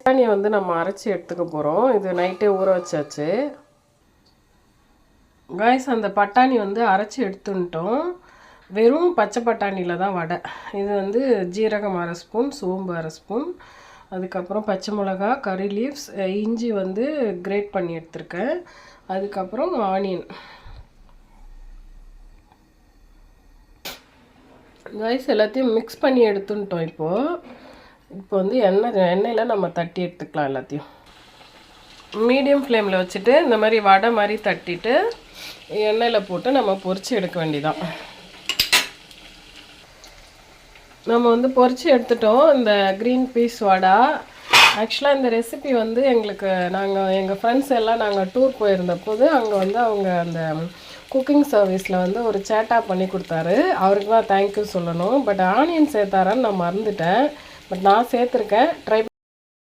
பட்டாணியை வந்து நம்ம அரைச்சி எடுத்துக்க போகிறோம். இது நைட்டே ஊற வச்சாச்சு. காய்ஸ், அந்த பட்டாணி வந்து அரைச்சி எடுத்துட்டோம். வெறும் பச்சை பட்டாணியில் தான் வடை. இது வந்து ஜீரகம் 1/2 ஸ்பூன், சோம்பு 1/2 ஸ்பூன், அதுக்கப்புறம் பச்சை மிளகா, கறி லீவ்ஸ், இஞ்சி வந்து கிரேட் பண்ணி எடுத்துருக்கேன், அதுக்கப்புறம் ஆனியன். காய்ஸ், எல்லாத்தையும் மிக்ஸ் பண்ணி எடுத்துட்டோம். இப்போ வந்து எண்ணெயில் நம்ம தட்டி எடுத்துக்கலாம். எல்லாத்தையும் மீடியம் ஃப்ளேமில் வச்சுட்டு இந்த மாதிரி வடை மாதிரி தட்டிட்டு எண்ணெயில் போட்டு நம்ம பொரித்து எடுக்க வேண்டியதான். நம்ம வந்து பொரித்து எடுத்துட்டோம் இந்த க்ரீன் பீஸ் வடை. ஆக்சுவலாக இந்த ரெசிபி வந்து எங்கள் ஃப்ரெண்ட்ஸ் எல்லாம் நாங்கள் டூர் போயிருந்த போது அங்கே வந்து அவங்க அந்த குக்கிங் சர்வீஸில் வந்து ஒரு சேட்டா பண்ணி கொடுத்தாரு. அவருக்கு தான் தேங்க்யூ சொல்லணும். பட் ஆனியன் சேர்த்தாரான்னு நான் மறந்துட்டேன். பட் நான் சேர்த்துருக்கேன். ட்ரை